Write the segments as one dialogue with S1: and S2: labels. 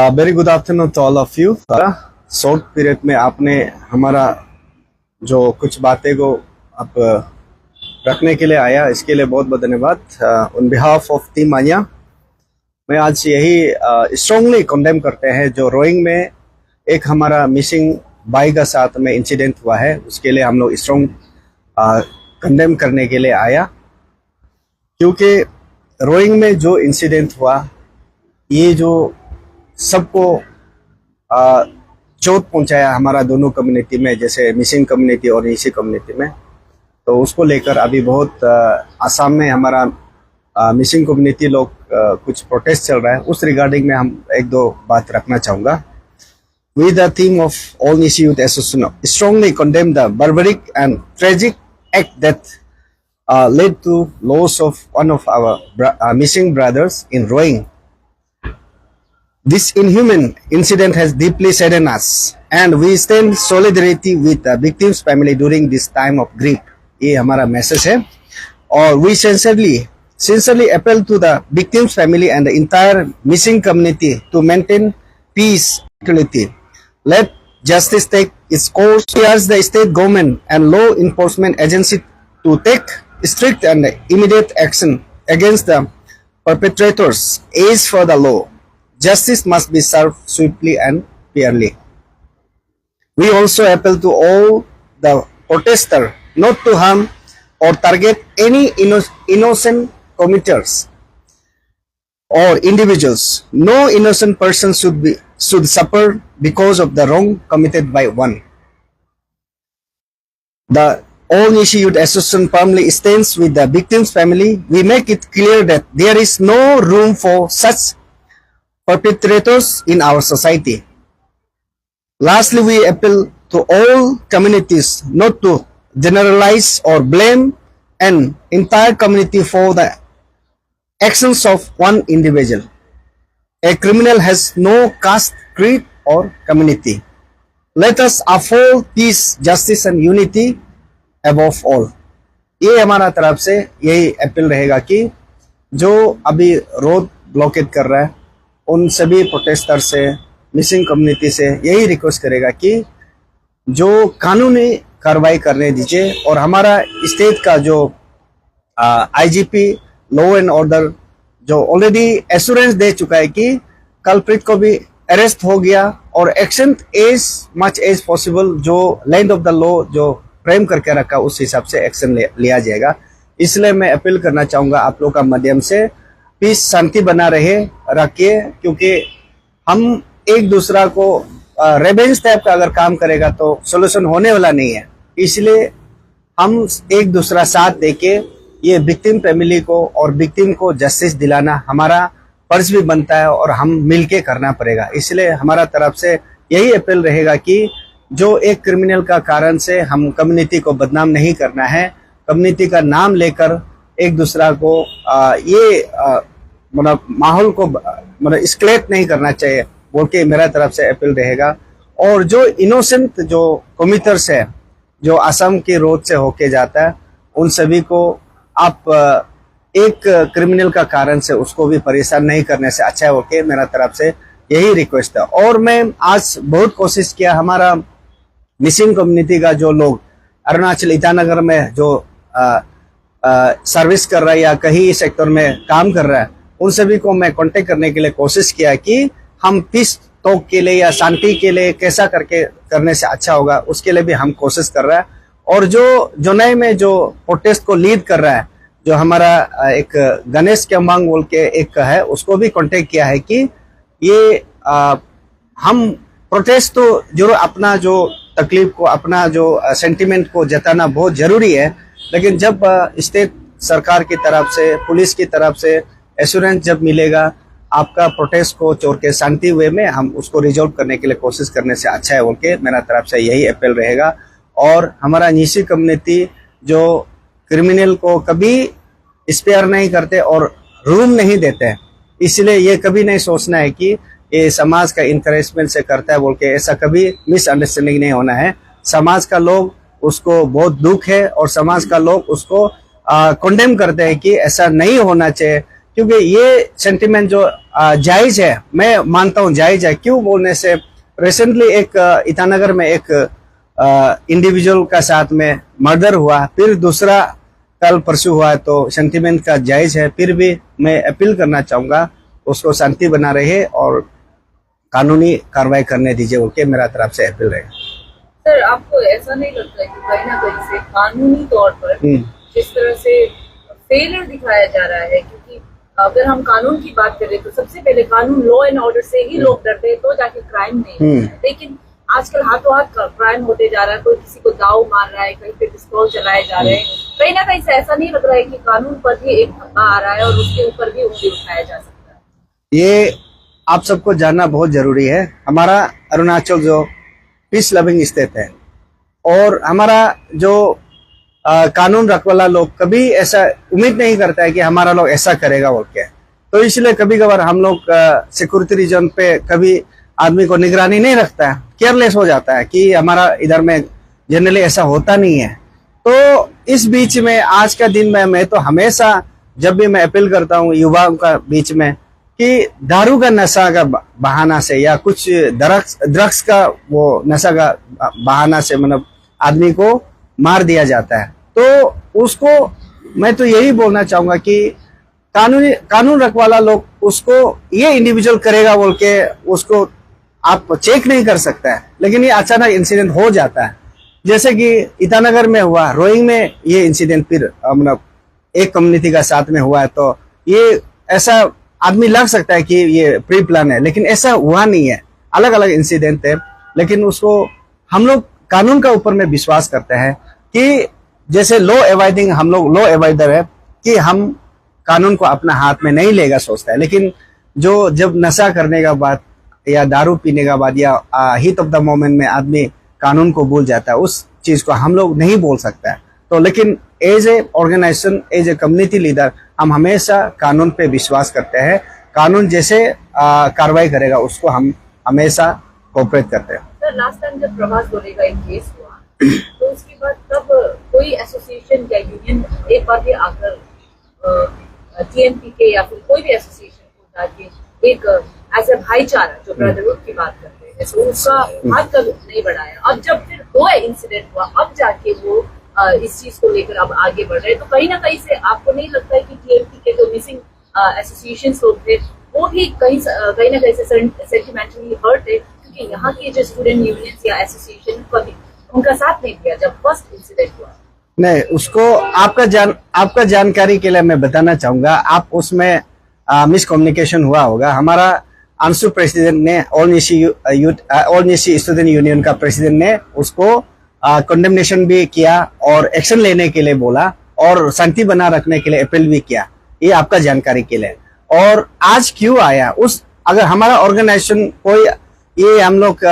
S1: Very good afternoon to all of you. Short period में आपने हमारा जो कुछ बातें को आप रखने के लिए आया, इसके लिए बहुत बहुत धन्यवाद। ऑन बिहाफ ऑफ टीम आया, मैं आज यही स्ट्रांगली कंडेम करते हैं जो रोइंग में एक हमारा मिसिंग बाई का साथ में इंसिडेंट हुआ है, उसके लिए हम लोग स्ट्रांग कंडेम करने के लिए आया। क्योंकि रोइंग में जो इंसिडेंट हुआ, ये जो सबको चोट पहुंचाया हमारा दोनों कम्युनिटी में, जैसे मिसिंग कम्युनिटी और नीसी कम्युनिटी में, तो उसको लेकर अभी बहुत आसाम में हमारा मिसिंग कम्युनिटी लोग कुछ प्रोटेस्ट चल रहा है। उस रिगार्डिंग में हम एक दो बात रखना चाहूँगा। We the team of All Nisi Youth Association strongly condemn the barbaric and tragic act that led to loss of one of our missing brothers in Roing. This inhuman incident has deeply saddened us, and we stand solidarity with the victim's family during this time of grief. ये हमारा message है। और we sincerely appeal to the victim's family and the entire missing community to maintain peace and tranquility. Let justice take its course. We urge the state government and law enforcement agency to take strict and immediate action against the perpetrators. As for the law, justice must be served swiftly and fairly. We also appeal to all the protesters not to harm or target any innocent committers or individuals. No innocent person should suffer because of the wrong committed by one. The All Nisi Youth Association firmly stands with the victim's family. We make it clear that there is no room for such perpetrators in our society. Lastly, we appeal to all communities not to generalize or blame an entire community for the actions of one individual. A criminal has no caste, creed or community. Let us uphold peace, justice and unity above all. ये हमारा तरफ से यही appeal रहेगा कि जो अभी road blockade कर रहा है, उन सभी प्रोटेस्टर से, मिसिंग कम्युनिटी से यही रिक्वेस्ट करेगा कि जो कानूनी कार्रवाई करने दीजिए। और हमारा स्टेट का जो आईजीपी लॉ एंड ऑर्डर जो ऑलरेडी एश्योरेंस दे चुका है कि कल्प्रिट को भी अरेस्ट हो गया और action as much as possible जो लैंड ऑफ द लॉ जो फ्रेम करके रखा उस हिसाब से एक्शन लिया जाएगा। इसलिए मैं अपील करना चाहूँगा आप लोग का माध्यम से, पीस शांति बना रखिए, क्योंकि हम एक दूसरा को रेवेंज टाइप का अगर काम करेगा तो सोल्यूशन होने वाला नहीं है। इसलिए हम एक दूसरा साथ देके ये विक्टिम फैमिली को और विक्टिम को जस्टिस दिलाना हमारा फर्ज भी बनता है और हम मिलके करना पड़ेगा। इसलिए हमारा तरफ से यही अपील रहेगा कि जो एक क्रिमिनल का कारण से हम कम्युनिटी को बदनाम नहीं करना है, कम्युनिटी का नाम लेकर एक दूसरा को मतलब माहौल को मतलब एस्केलेट नहीं करना चाहिए बोल के मेरा तरफ से अपील रहेगा। और जो इनोसेंट जो कमिटर्स है जो असम के रोड से होके जाता है, उन सभी को आप एक क्रिमिनल का कारण से उसको भी परेशान नहीं करने से अच्छा है ओके, मेरा तरफ से यही रिक्वेस्ट है। और मैं आज बहुत कोशिश किया, हमारा मिसिंग कम्युनिटी का जो लोग अरुणाचल ईटानगर में जो सर्विस कर रहा है या कहीं सेक्टर में काम कर रहा है, उन सभी को मैं कांटेक्ट करने के लिए कोशिश किया कि हम पीस टॉक के लिए या शांति के लिए कैसा करके करने से अच्छा होगा, उसके लिए भी हम कोशिश कर रहा है। और जो जोनई में जो प्रोटेस्ट को लीड कर रहा है, जो हमारा एक गणेश केम्बांग बोल के एक है, उसको भी कांटेक्ट किया है कि ये हम प्रोटेस्ट तो जरूर अपना जो तकलीफ को, अपना जो सेंटिमेंट को जताना बहुत जरूरी है, लेकिन जब स्टेट सरकार की तरफ से, पुलिस की तरफ से एश्योरेंस जब मिलेगा आपका प्रोटेस्ट को छोड़ के शांति वे में हम उसको रिजॉल्व करने के लिए कोशिश करने से अच्छा है बोल के मेरा तरफ से यही अपील रहेगा। और हमारा नीसी कम्युनिटी जो क्रिमिनल को कभी स्पेयर नहीं करते और रूम नहीं देते, इसलिए ये कभी नहीं सोचना है कि ये समाज का इंकरेजमेंट से करता है बोल के, ऐसा कभी मिसअंडरस्टैंडिंग नहीं होना है। समाज का लोग उसको बहुत दुख है और समाज का लोग उसको कंडेम करते हैं कि ऐसा नहीं होना चाहिए। क्योंकि ये सेंटिमेंट जो जायज है, मैं मानता हूँ जायज है। क्यों बोलने से रिसेंटली एक ईटानगर में एक इंडिविजुअल का साथ में मर्डर हुआ, फिर दूसरा कल परसों हुआ, तो सेंटिमेंट का जायज है। फिर भी मैं अपील करना चाहूंगा उसको शांति बना रहे और कानूनी कार्रवाई करने दीजिए, उनके मेरा तरफ से अपील रहेगा।
S2: सर, आपको ऐसा नहीं लगता है कि कहीं ना कहीं से कानूनी तौर पर जिस तरह से फेलियर दिखाया जा रहा है, क्योंकि अगर हम कानून की बात करें तो सबसे पहले कानून, लॉ एंड ऑर्डर से ही लोग डरते हैं तो जाके क्राइम नहीं होता है। लेकिन आजकल हाथों हाथ क्राइम होते जा रहा है, कोई किसी को दाव मार रहा है, कहीं पे पिस्तौल चलाए जा रहे हैं। कहीं ना कहीं से ऐसा नहीं लग रहा है कि कानून पर भी एक धब्बा आ रहा है और उसके ऊपर भी उंगली उठाया जा सकता है?
S1: ये आप सबको जानना बहुत जरूरी है। हमारा अरुणाचल जो पीस लविंग स्टेट है और हमारा जो कानून रखवाला लोग कभी ऐसा उम्मीद नहीं करता है कि हमारा लोग ऐसा करेगा बोल के, तो इसलिए कभी कभार हम लोग सिक्योरिटी रीजन पे कभी आदमी को निगरानी नहीं रखता है, केयरलेस हो जाता है कि हमारा इधर में जनरली ऐसा होता नहीं है। तो इस बीच में आज का दिन में मैं तो हमेशा जब भी मैं अपील करता हूँ युवाओं का बीच में कि दारू का नशा का बहाना से या कुछ ड्रग्स का वो नशा का बहाना से मतलब आदमी को मार दिया जाता है, तो उसको मैं तो यही बोलना चाहूंगा कि कानून रखवाला लोग उसको ये इंडिविजुअल करेगा बोल के उसको आप चेक नहीं कर सकता है। लेकिन ये अचानक इंसिडेंट हो जाता है, जैसे कि ईटानगर में हुआ, रोइंग में ये इंसिडेंट फिर मतलब एक कम्युनिटी का साथ में हुआ है। तो ये ऐसा आदमी लग सकता है कि ये प्री प्लान है, लेकिन ऐसा हुआ नहीं है, अलग अलग इंसिडेंट है। लेकिन उसको हम लोग कानून का ऊपर में विश्वास करते हैं कि जैसे लॉ एवाइडिंग, हम लोग लॉ एवाइडर है कि हम कानून को अपना हाथ में नहीं लेगा सोचता है। लेकिन जो जब नशा करने का बाद या दारू पीने का बाद या हीट ऑफ द मोमेंट में आदमी कानून को भूल जाता है, उस चीज को हम लोग नहीं बोल सकता है। तो लेकिन as a organization, as a community leader, हम हमेशा कानून पे विश्वास करते हैं। कानून जैसे कार्रवाई करेगा उसको हम हमेशा कोऑपरेट करते हैं।
S2: सर, लास्ट टाइम जब प्रभास गोले का एक केस हुआ तो उसके बाद तब कोई एसोसिएशन या यूनियन एक बार भी आकर टीएमपी के या फिर कोई भी एसोसिएशन को जाके एक एज ए भाईचारा जो ब्रदरहुड की बात करते हैं, तो उसका हाथ कभी नहीं बढ़ाया। अब जब फिर वो इंसिडेंट हुआ, अब जाके वो इस चीज को लेकर अब आगे बढ़ रहे हैं, तो कहीं ना कहीं से आपको नहीं लगता है कि टीएमपी के जो मिसिंग एसोसिएशन लोग थे वो भी कहीं ना कहीं से सेंटिमेंटली हर्ट है, क्योंकि यहाँ के जो स्टूडेंट यूनियंस या एसोसिएशन कभी उनका साथ नहीं दिया जब फर्स्ट इंसिडेंट हुआ?
S1: नहीं, उसको आपका जानकारी के लिए मैं बताना चाहूंगा, आप उसमें मिसकम्युनिकेशन हुआ होगा। हमारा अंशु प्रेसिडेंट ने ऑल निशी स्टूडेंट यूनियन का प्रेसिडेंट ने उसको कंडेमनेशन भी किया और एक्शन लेने के लिए बोला और शांति बना रखने के लिए अपील भी किया। ये आपका जानकारी के लिए। और आज क्यों आया उस, अगर हमारा ऑर्गेनाइजेशन कोई, ये हम लोग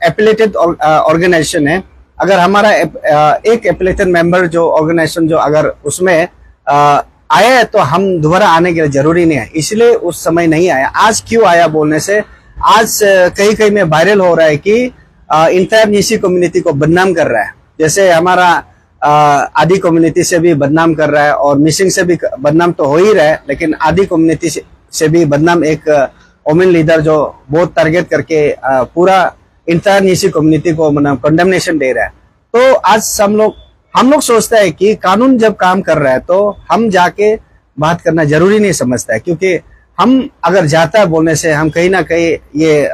S1: एपिलेटेड ऑर्गेनाइजेशन है, अगर हमारा एक एपिलेटेड मेंबर जो ऑर्गेनाइजेशन जो अगर उसमें आया है तो हम दोबारा आने के लिए जरूरी नहीं है, इसलिए उस समय नहीं आया। आज क्यों आया बोलने से, आज कहीं कहीं में वायरल हो रहा है कि इंटायर निशी कम्युनिटी को बदनाम कर रहा है। जैसे हमारा आदि कम्युनिटी से भी बदनाम कर रहा है और मिसिंग से भी बदनाम तो हो ही रहा है, लेकिन आदि कम्युनिटी से भी बदनाम एक वोमेन लीडर जो बहुत टारगेट करके पूरा इंटायर निशी कम्युनिटी को मतलब कंडेमनेशन दे रहा है। तो आज हम लोग सोचते हैं कि कानून जब काम कर रहा है तो हम जाके बात करना जरूरी नहीं समझता है, क्योंकि हम अगर जाता है बोलने से हम कहीं ना कहीं ये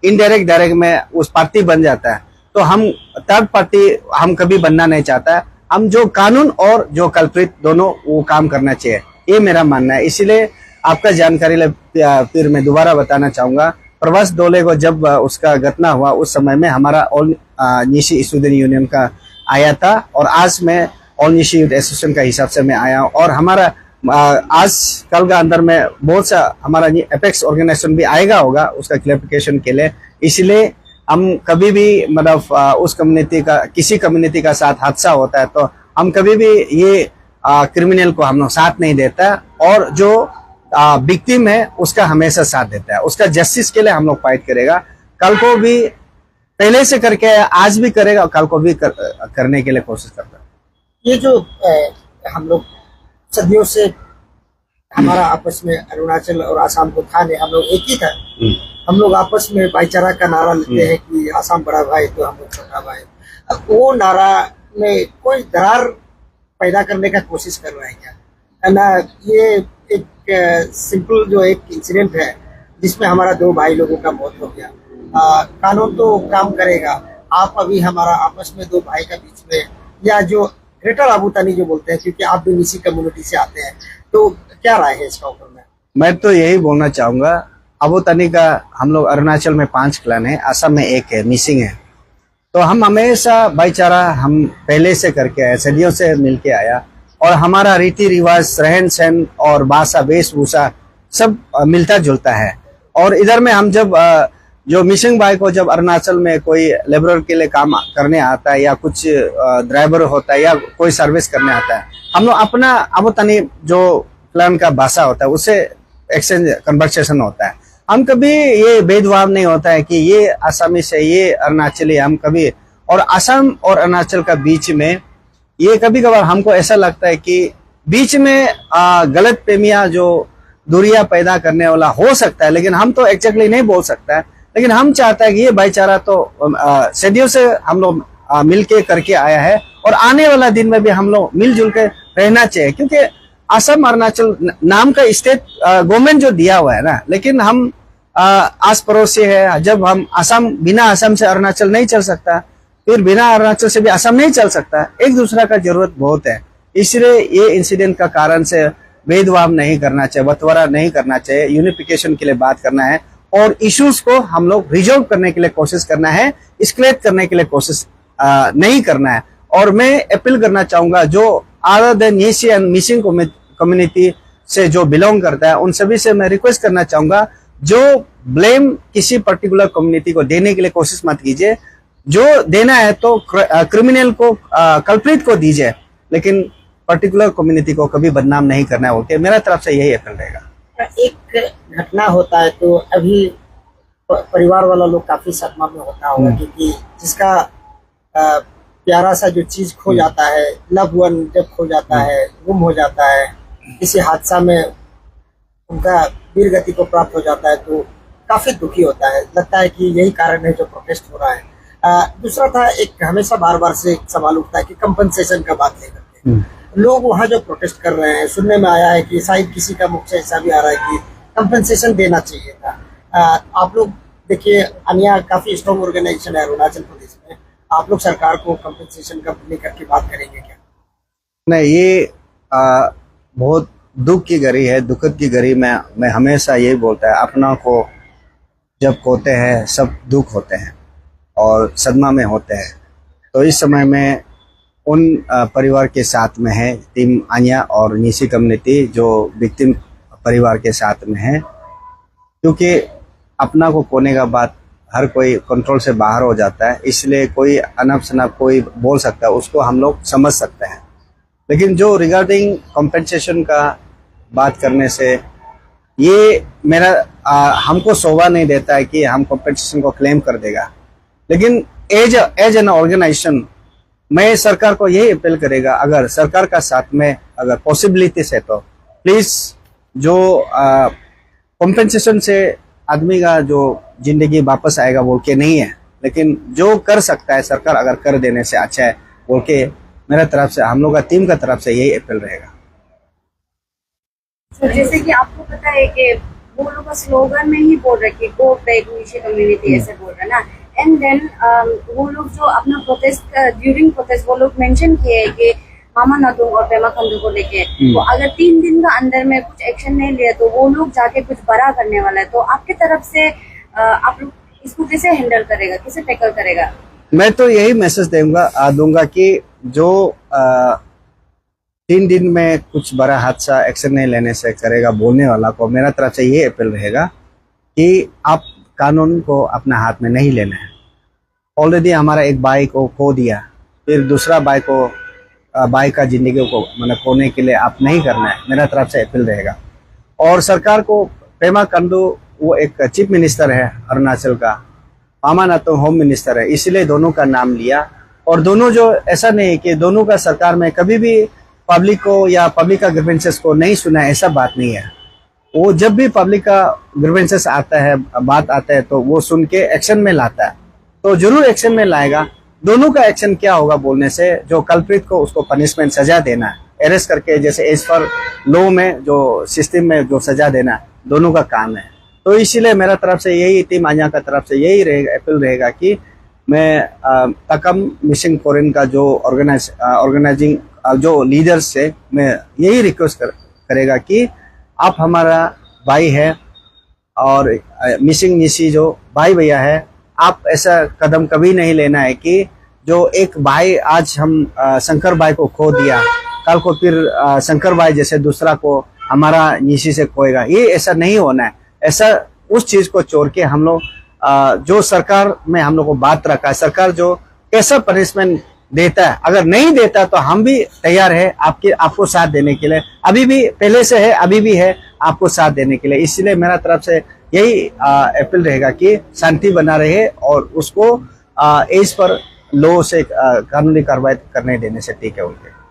S1: इनडायरेक्ट डायरेक्ट में उस पार्टी बन जाता है। तो हम थर्ड पार्टी हम कभी बनना नहीं चाहता। हम जो कानून और जो कल्प्रिट दोनों वो काम करना चाहिए, ये मेरा मानना है। इसीलिए आपका जानकारी फिर मैं दोबारा बताना चाहूंगा, प्रभास डोले को जब उसका घटना हुआ उस समय में हमारा ऑल निशी स्टूडेंट यूनियन का आया था और आज मैं ऑल निशी यूथ एसोसिएशन का हिसाब से मैं आया हूँ। और हमारा आज कल का अंदर में बहुत सा हमारा एपेक्स ऑर्गेनाइजेशन भी आएगा होगा उसका क्लैरिफिकेशन के लिए। इसलिए हम कभी भी मतलब उस कम्युनिटी का, किसी कम्युनिटी का साथ हादसा होता है तो हम कभी भी ये क्रिमिनल को हम लोग साथ नहीं देता, और जो विक्टिम है उसका हमेशा साथ देता है। उसका जस्टिस के लिए हम लोग फाइट करेगा, कल को भी पहले से करके आज भी करेगा और कल को भी करने के लिए कोशिश करता है।
S3: ये जो हम लोग सदियों से हमारा आपस में अरुणाचल और आसाम को था नहीं, हम लोग एक ही था। हम लोग आपस में भाईचारा का नारा लेते हैं कि आसाम बड़ा भाई तो हम लोग छोटा भाई। अब वो नारा में कोई दरार पैदा करने का कोशिश कर रहा है क्या, है ना। ये एक सिंपल जो एक इंसिडेंट है जिसमें हमारा 2 भाई लोगों का मौत हो गया। कानून तो काम करेगा। आप अभी हमारा आपस में 2 भाई का बीच में, या जो ग्रेटर आबूतानी जो बोलते हैं, क्योंकि आप भी इसी कम्युनिटी से आते हैं, तो क्या राय है इसका ऊपर में?
S1: मैं तो यही बोलना चाहूंगा, आबूतानी का हम लोग अरुणाचल में 5 क्लान है, असम में 1 है, मिसिंग है। तो हम हमेशा भाईचारा हम पहले से करके आए, सदियों से मिलके आया, और हमारा रीति रिवाज, रहन सहन और भाषा, वेशभूषा सब मिलता जुलता है। और इधर में हम जब जो मिसिंग भाई को जब अरुणाचल में कोई लेबरर के लिए काम करने आता है, या कुछ ड्राइवर होता है, या कोई सर्विस करने आता है, हम लोग अपना आबूतानी जो क्लान का भाषा होता है उससे एक्सचेंज कन्वर्सेशन होता है। हम कभी ये भेदभाव नहीं होता है कि ये आसामी से, ये अरुणाचली, हम कभी, और असम और अरुणाचल का बीच में ये कभी कभार हमको ऐसा लगता है कि बीच में गलत प्रेमियां जो दूरियां पैदा करने वाला हो सकता है, लेकिन हम तो एग्जैक्टली नहीं बोल सकता है। लेकिन हम चाहते हैं कि ये भाईचारा तो सदियों से हम लोग मिलके करके आया है, और आने वाला दिन में भी हम लोग मिलजुल के रहना चाहिए। क्योंकि असम अरुणाचल नाम का स्टेट गवर्नमेंट जो दिया हुआ है ना, लेकिन हम आस पड़ोस से है। जब हम असम, बिना असम से अरुणाचल नहीं चल सकता, फिर बिना अरुणाचल से भी असम नहीं चल सकता। एक दूसरा का जरूरत बहुत है। इसलिए ये इंसिडेंट का कारण से भेदभाव नहीं करना चाहिए, बंटवारा नहीं करना चाहिए, यूनिफिकेशन के लिए बात करना है, और इश्यूज को हम लोग रिजॉल्व करने के लिए कोशिश करना है, एस्केलेट करने के लिए कोशिश नहीं करना है। और मैं अपील करना चाहूंगा, जो other than नीसी and missing community से जो बिलोंग करता है, उन सभी से मैं रिक्वेस्ट करना चाहूंगा, जो ब्लेम किसी पर्टिकुलर कम्युनिटी को देने के लिए कोशिश मत कीजिए। जो देना है तो क्रिमिनल को, कल्प्रिट को दीजिए, लेकिन पर्टिकुलर कम्युनिटी को कभी बदनाम नहीं करना है। ओके, मेरा तरफ से यही अपील रहेगा।
S3: एक घटना होता है तो अभी परिवार वाला लोग काफी सदमा में होता होगा, क्योंकि जिसका प्यारा सा जो चीज खो जाता है, लव वन जब खो जाता है, गुम हो जाता है, किसी हादसा में उनका वीर गति को प्राप्त हो जाता है, तो काफी दुखी होता है। लगता है कि यही कारण है जो प्रोटेस्ट हो रहा है। दूसरा था, एक हमेशा बार बार से एक सवाल उठता है कि कंपनसेशन का बात लेकर के लोग वहाँ जो प्रोटेस्ट कर रहे हैं, सुनने में आया है कि शायद किसी का मुख से ऐसा भी आ रहा है कि कंपनसेशन देना चाहिए था। आप लोग देखिए, अन्य काफी स्ट्रॉन्ग ऑर्गेनाइजेशन है अरुणाचल प्रदेश में, आप लोग सरकार को कंपनसेशन का लेकर के बात करेंगे क्या?
S1: नहीं, ये बहुत दुख की घड़ी है, दुखद की घड़ी में मैं हमेशा यही बोलता है, अपना को जब खोते हैं सब दुख होते हैं और सदमा में होते हैं। तो इस समय में उन परिवार के साथ में है, टीम आन्या और नीसी कम्युनिटी जो विक्टिम परिवार के साथ में है, क्योंकि अपना को खोने का बात हर कोई कंट्रोल से बाहर हो जाता है। इसलिए कोई अनब शनब कोई बोल सकता है, उसको हम लोग समझ सकते हैं। लेकिन जो रिगार्डिंग कॉम्पेंसेशन का बात करने से, ये मेरा हमको शोभा नहीं देता है कि हम कॉम्पेंसेशन को क्लेम कर देगा। लेकिन एज एन ऑर्गेनाइजेशन मैं सरकार को यही अपील करेगा, अगर सरकार का साथ में अगर पॉसिबिलिटीज है तो प्लीज जो कॉम्पेंसेशन से आदमी का जो जिंदगी वापस आएगा बोल के नहीं है, लेकिन जो कर सकता है सरकार अगर कर देने से अच्छा है बोल के मेरा तरफ से, हम लोग का टीम का तरफ से यही अपील रहेगा।
S4: तो जैसे कि आपको पता है कि वो लोग का स्लोगन में ही बोल रहे कि गो बैक नीचे कम्युनिटी, ऐसे बोल रहे ना। एंड देन वो लोग जो अपना प्रोटेस्ट ड्यूरिंग प्रोटेस्ट वो लोग मेंशन किए है कि मामा नातुंग और पेमा खंडू को लेके तो अगर 3 दिन का अंदर में कुछ एक्शन नहीं लिया तो वो लोग जाके कुछ बड़ा करने वाला है। तो आपके तरफ से आप लोग इसको कैसे हैंडल करेगा, कैसे टैकल करेगा?
S1: मैं तो यही मैसेज दूंगा कि जो 3 दिन में कुछ बड़ा हादसा एक्शन नहीं लेने से करेगा बोलने वाला को मेरा तरफ से ये अपील रहेगा कि आप कानून को अपने हाथ में नहीं लेना है। ऑलरेडी हमारा एक भाई को खो दिया, फिर दूसरा भाई का जिंदगी को मतलब खोने के लिए आप नहीं करना है, मेरा तरफ से अपील रहेगा। और सरकार को, पेमा खंडू वो एक चीफ मिनिस्टर है अरुणाचल का, मामा नातुंग होम मिनिस्टर है, इसलिए दोनों का नाम लिया। और दोनों जो ऐसा नहीं है कि दोनों का सरकार में कभी भी पब्लिक को या पब्लिक का ग्रीवेंसेस को नहीं सुना है, ऐसा बात नहीं है। वो जब भी पब्लिक का ग्रीवेंसेस आता है, बात आता है, तो वो सुन के एक्शन में लाता है, तो जरूर एक्शन में लाएगा। दोनों का एक्शन क्या होगा बोलने से, जो कल्प्रिट को उसको पनिशमेंट सजा देना है, अरेस्ट करके जैसे एज पर लॉ में जो सिस्टम में जो सजा देना, दोनों का काम है। तो इसीलिए मेरा तरफ से यही, टीम आन्या का तरफ से यही रहेगा, अपील रहेगा कि मैं तकम मिसिंग फॉरेन का जो ऑर्गेनाइजिंग जो लीडर्स से मैं यही रिक्वेस्ट करेगा कि आप हमारा भाई है और मिसिंग निशी जो भाई भैया है, आप ऐसा कदम कभी नहीं लेना है कि जो एक भाई आज हम शंकर भाई को खो दिया, कल को फिर शंकर भाई जैसे दूसरा को हमारा निशी से खोएगा, ये ऐसा नहीं होना है। ऐसा उस चीज को छोड़ के हम लोग जो सरकार में हम लोग को बात रखा है, सरकार जो कैसा पनिशमेंट देता है, अगर नहीं देता तो हम भी तैयार है आपको साथ देने के लिए। अभी भी पहले से है, अभी भी है आपको साथ देने के लिए। इसलिए मेरा तरफ से यही अपील रहेगा कि शांति बना रहे और उसको एज पर लॉ से कानूनी कार्रवाई करने देने से ठीक है उनके।